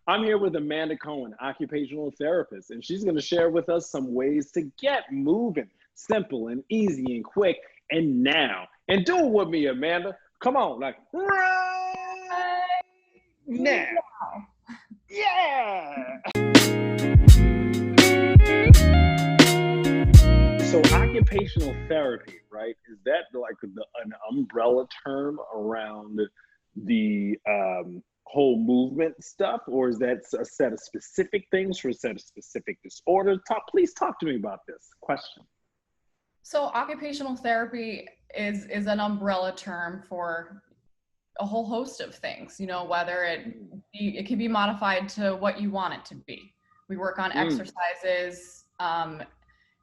I'm here with Amanda Cohen, occupational therapist, and she's going to share with us some ways to get moving, simple and easy and quick, and now. And do it with me, Amanda. Come on, like right now. Yeah. So occupational therapy, right? Is that like an umbrella term around the whole movement stuff, or is that a set of specific things for a set of specific disorders? Please talk to me about this question. So occupational therapy is an umbrella term for a whole host of things, you know, whether it can be modified to what you want it to be. We work on exercises,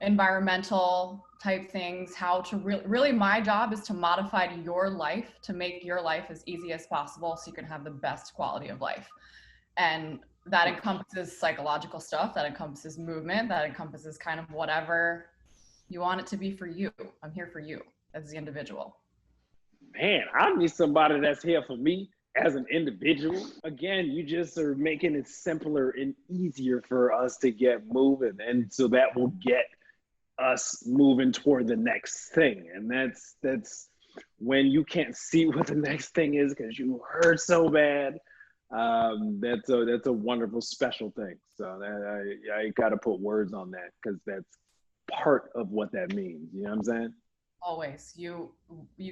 environmental type things, how to really my job is to modify your life to make your life as easy as possible so you can have the best quality of life. And that encompasses psychological stuff, that encompasses movement, that encompasses kind of whatever you want it to be for you. I'm here for you as the individual. Man, I need somebody that's here for me as an individual. Again, you just are making it simpler and easier for us to get moving. And so that will get us moving toward the next thing. And that's when you can't see what the next thing is because you hurt so bad. That's a wonderful special thing. So that I got to put words on that because that's part of what that means. You know what I'm saying? Always. You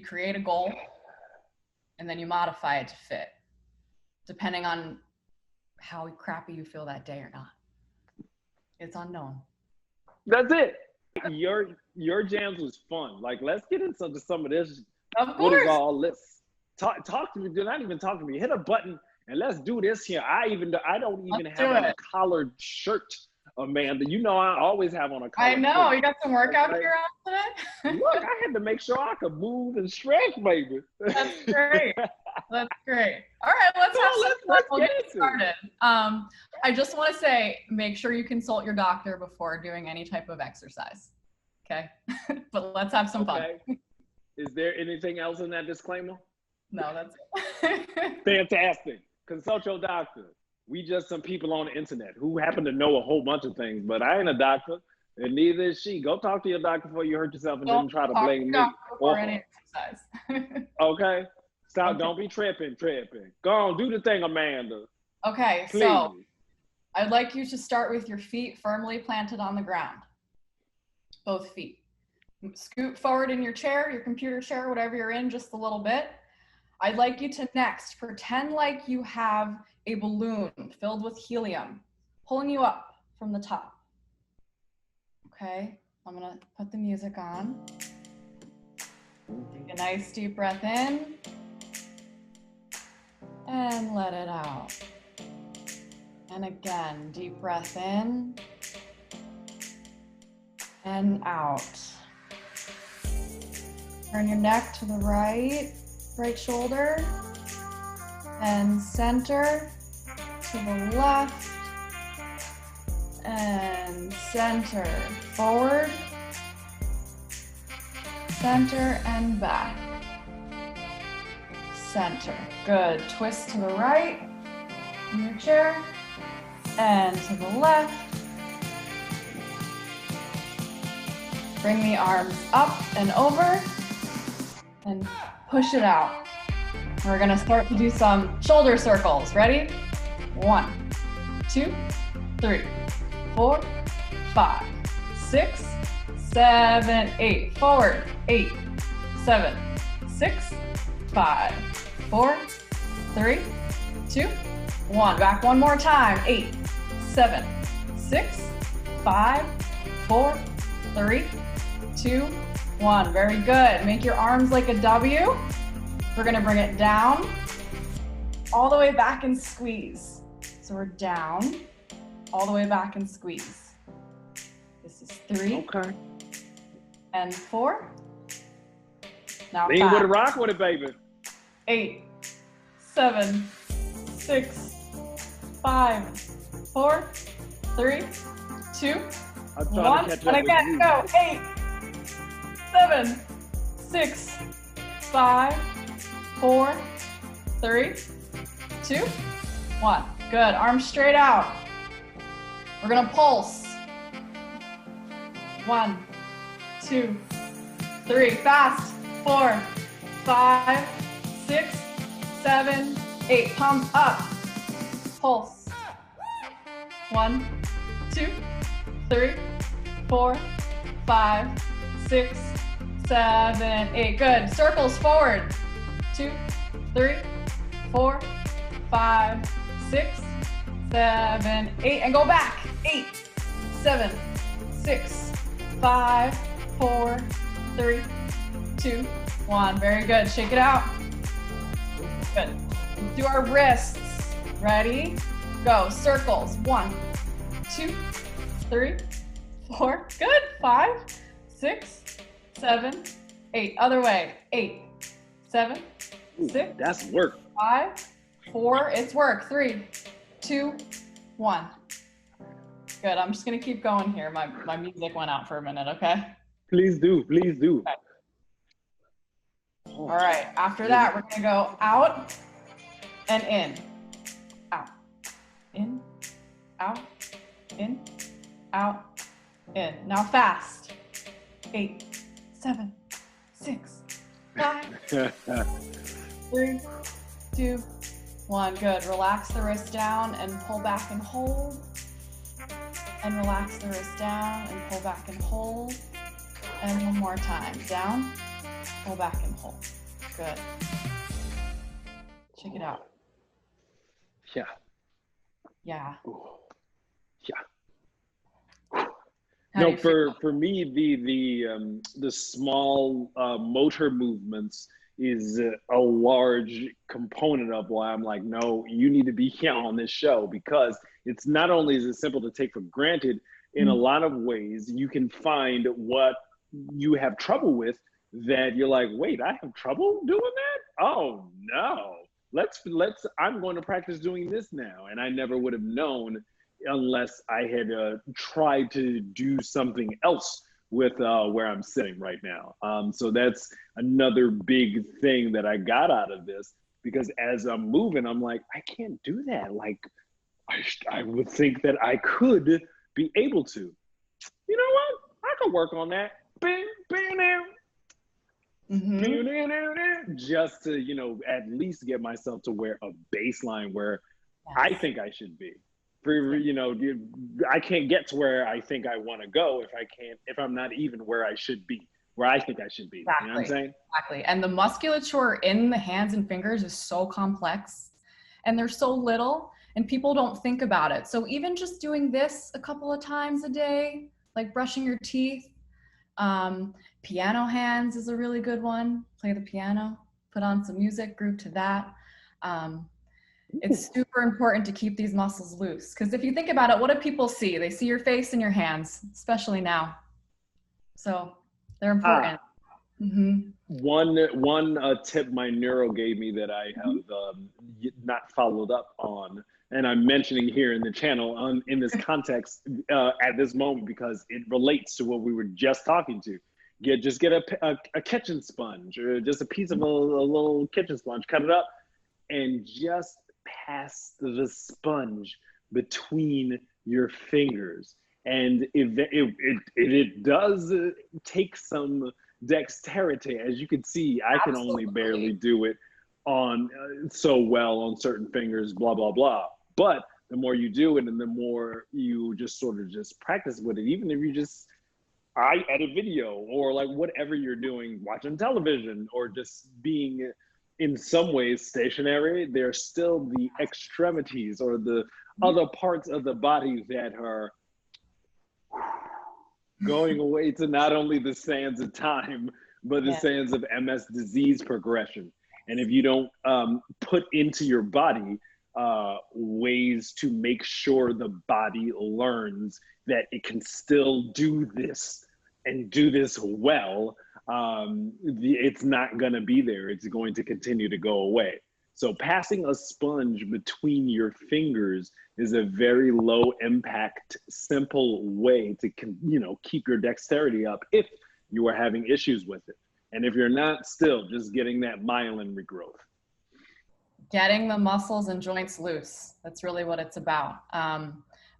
create a goal and then you modify it to fit, depending on how crappy you feel that day or not. It's unknown. That's it. Your jams was fun. Like, let's get into some of this. Of course. What is all this? Talk to me. Do not even talk to me. Hit a button and let's do this here. I don't even have on a collared shirt, Amanda. You know I always have on a collared shirt. I know. You got some workout gear on today? Look, I had to make sure I could move and stretch, baby. That's great. That's great. All right, let's get started. I just want to say, make sure you consult your doctor before doing any type of exercise. Okay? But let's have some fun. Is there anything else in that disclaimer? No, that's it. Fantastic. Consult your doctor. We just some people on the internet who happen to know a whole bunch of things, but I ain't a doctor, and neither is she. Go talk to your doctor before you hurt yourself and then try to blame me. Or any exercise. Okay? Stop. Okay. Don't be tripping. Go on, do the thing, Amanda. Okay, please. So I'd like you to start with your feet firmly planted on the ground. Both feet. Scoot forward in your chair, your computer chair, whatever you're in, just a little bit. I'd like you to next pretend like you have a balloon filled with helium pulling you up from the top. Okay, I'm gonna put the music on. Take a nice deep breath in and let it out. And again, deep breath in and out. Turn your neck to the right shoulder, and center to the left, and center, forward, center and back, center. Good. Twist to the right in your chair, and to the left. Bring the arms up and over, and push it out. We're gonna start to do some shoulder circles. Ready? 1, 2, 3, 4, 5, 6, 7, 8. Forward. 8, 7, 6, 5, 4, 3, 2, 1. Back one more time. 8, 7, 6, 5, 4, 3, 2, 1. Very good. Make your arms like a W. We're gonna bring it down, all the way back and squeeze. So we're down, all the way back and squeeze. This is 3. Okay. And 4. Now lean 5. with it, rock with it, baby. 8, 7, 6, 5, 4, 3, 2, 1. And again, go. 8, 7, 6, 5, 4, 3, 2, 1. Good. Arms straight out. We're gonna pulse. 1, 2, 3. Fast. 4, 5, 6, 7, 8. Palms up. Pulse. 1, 2, 3, 4, 5, 6, 7, 8. Good. Circles forward. 2, 3, 4, 5, 6, 7, 8. And go back. 8, 7, 6, 5, 4, 3, 2, 1. Very good. Shake it out. Good. Do our wrists. Ready? Go. Circles. 1, 2, 3, 4. Good. 5, 6, 7, 8. Other way. 8, 7, 6. That's work. 5, 4. It's work. 3, 2, 1. Good. I'm just gonna keep going here. My music went out for a minute. Okay. Please do. Please do. Okay. All right. After that, we're gonna go out and in. Out. In. Out. In. Out. In. Now fast. 8, 7, 6, 5, 3, 2, 1. Good. Relax the wrist down and pull back and hold. And relax the wrist down and pull back and hold. And one more time. Down, pull back and hold. Good. Check it out. Yeah. Yeah. Ooh. How do No, you feel? for me, the small motor movements is a large component of why I'm like, no, you need to be here on this show, because it's not only is it simple to take for granted, in a lot of ways you can find what you have trouble with that you're like, wait, I have trouble doing that? Oh no. I'm going to practice doing this now. And I never would have known unless I had tried to do something else with where I'm sitting right now. So that's another big thing that I got out of this, because as I'm moving, I'm like, I can't do that. Like, I would think that I could be able to. You know what? I could work on that. Bing, bing, now. Just to, at least get myself to where a baseline where I think I should be. For, I can't get to where I think I want to go if I'm not even where I should be, where I think I should be. Exactly. You know what I'm saying? Exactly. And the musculature in the hands and fingers is so complex, and they're so little, and people don't think about it. So even just doing this a couple of times a day, like brushing your teeth, piano hands is a really good one. Play the piano, put on some music, groove to that. It's super important to keep these muscles loose, because if you think about it, what do people see? They see your face and your hands, especially now. So they're important. One tip my neuro gave me that I have not followed up on, and I'm mentioning here in the channel in this context at this moment, because it relates to what we were just talking to. Just get a kitchen sponge, or just a piece of a little kitchen sponge, cut it up, and just pass the sponge between your fingers. And it does take some dexterity. As you can see, I can only barely do it on so well on certain fingers, blah, blah, blah. But the more you do it and the more you just sort of just practice with it, even if you I edit video, or like whatever you're doing, watching television, or just being in some ways stationary, there's still the extremities or the other parts of the body that are going away to not only the sands of time, but the sands of MS disease progression. And if you don't put into your body ways to make sure the body learns that it can still do this and do this well, it's not going to be there. It's going to continue to go away. So passing a sponge between your fingers is a very low impact, simple way to, keep your dexterity up if you are having issues with it. And if you're not, still just getting that myelin regrowth. getting the muscles and joints loose. That's really what it's about.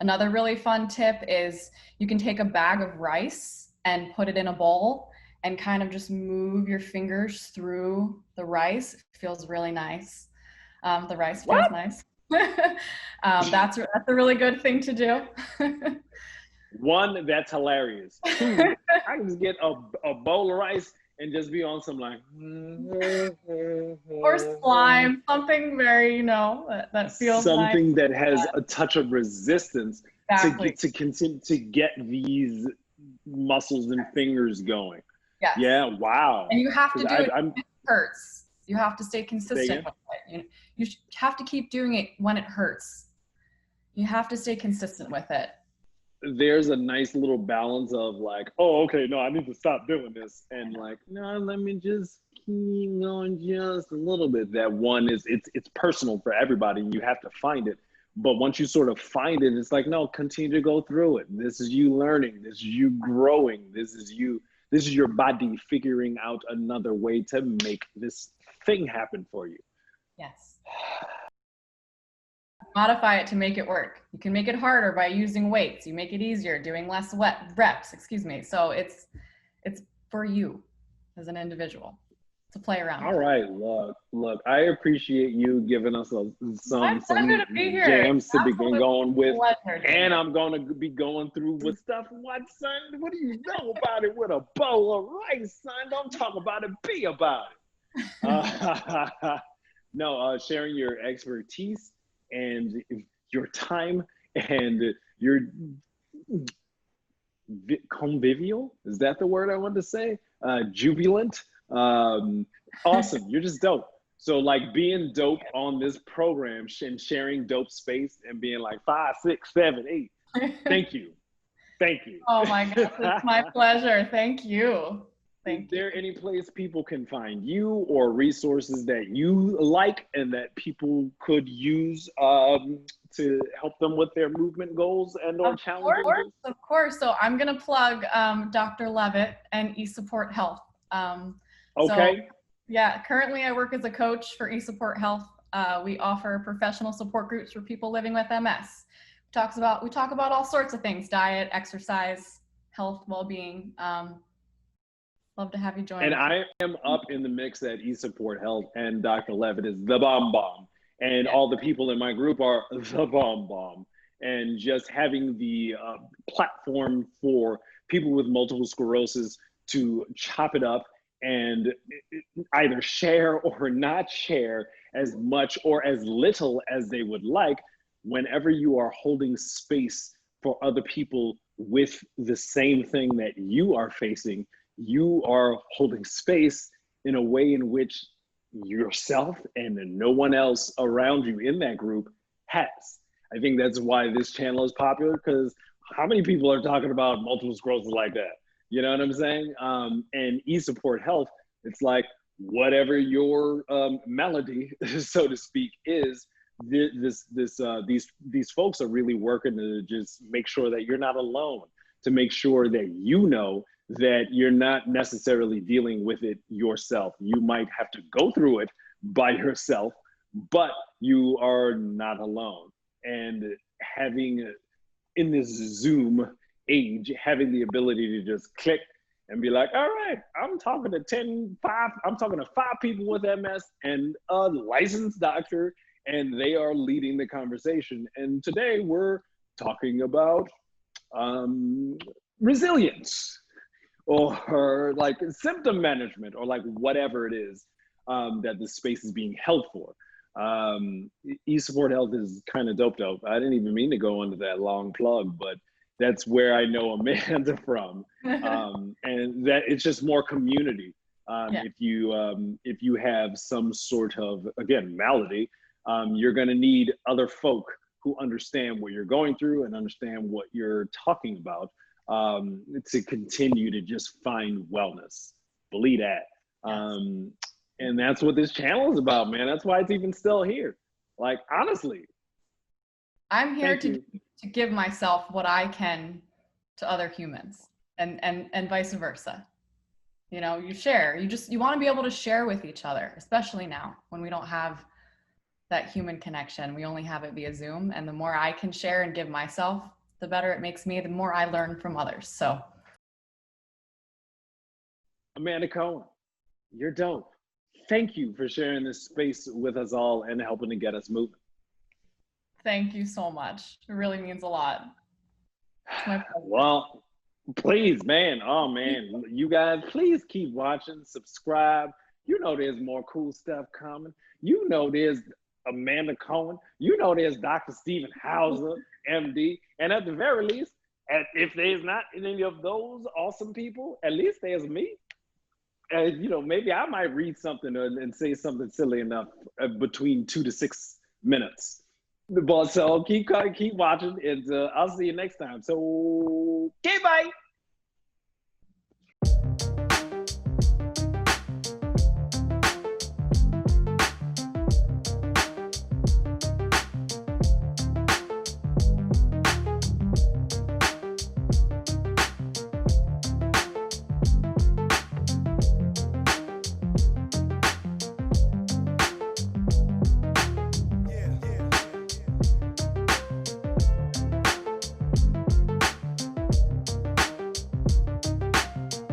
Another really fun tip is you can take a bag of rice and put it in a bowl and kind of just move your fingers through the rice. It feels really nice. The rice feels nice. That's a really good thing to do. One, that's hilarious. Two, I can just get a bowl of rice and just be on some like or slime, something very, you know, that feels something nice. that has a touch of resistance Exactly. to continue to get these muscles and fingers going. Yes. Yeah, wow. And you have to do it I'm, when it hurts. You have to stay consistent with it. You have to keep doing it when it hurts. You have to stay consistent with it. There's a nice little balance of like, oh, okay, no, I need to stop doing this. And like, no, let me just keep going just a little bit. That one is, it's personal for everybody. You have to find it. But once you sort of find it, it's like, no, continue to go through it. This is you learning. This is you growing. This is your body figuring out another way to make this thing happen for you. Yes. Modify it to make it work. You can make it harder by using weights. You make it easier doing less reps, excuse me. So it's for you as an individual to play around. All right, look, I appreciate you giving us some jams to begin going with. And I'm going to be going through with stuff. What, son? What do you know about it with a bowl of rice, son? Don't talk about it, be about it. No, sharing your expertise and your time and your convivial, is that the word I want to say? Jubilant. Awesome. You're just dope. So like being dope on this program and sharing dope space and being like 5, 6, 7, 8. Thank you. Thank you. Oh my gosh, it's my pleasure. Thank you. Is there any place people can find you or resources that you like and that people could use to help them with their movement goals and or challenges? Of course. So I'm going to plug Dr. Levitt and eSupport Health. Okay. So, yeah, currently I work as a coach for eSupport Health. We offer professional support groups for people living with MS. We talk about all sorts of things: diet, exercise, health, well-being. Love to have you join. And I am up in the mix at eSupport Health, and Dr. Levitt is the bomb. And all the people in my group are the bomb. And just having the platform for people with multiple sclerosis to chop it up and either share or not share as much or as little as they would like, whenever you are holding space for other people with the same thing that you are facing, you are holding space in a way in which yourself and no one else around you in that group has. I think that's why this channel is popular, because how many people are talking about multiple sclerosis like that? You know what I'm saying? And eSupport Health, it's like whatever your malady, so to speak, is, these folks are really working to just make sure that you're not alone, to make sure that you know that you're not necessarily dealing with it yourself. You might have to go through it by yourself, but you are not alone. And having, in this Zoom age, having the ability to just click and be like, all right, I'm talking to 5 people with MS and a licensed doctor, and they are leading the conversation. And today we're talking about resilience, or like symptom management, or like whatever it is that the space is being held for. eSupport Health is kind of dope. I didn't even mean to go into that long plug, but that's where I know Amanda from. And that it's just more community. If you have some sort of, again, malady, you're gonna need other folk who understand what you're going through and understand what you're talking about, to continue to just find wellness. Believe that. And that's what this channel is about, man. That's why it's even still here. Like, honestly. I'm here to give myself what I can to other humans, and vice versa. You know, you share, you want to be able to share with each other, especially now when we don't have that human connection. We only have it via Zoom. And the more I can share and give myself, the better it makes me, the more I learn from others. So. Amanda Cohen, you're dope. Thank you for sharing this space with us all and helping to get us moving. Thank you so much. It really means a lot. Well, please, man. Oh, man. You guys, please keep watching, subscribe. You know there's more cool stuff coming. You know there's Amanda Cohen. You know there's Dr. Stephen Hauser, MD. And at the very least, if there's not any of those awesome people, at least there's me. You know, maybe I might read something and say something silly enough between 2 to 6 minutes. But so keep watching, and I'll see you next time. So, okay, bye.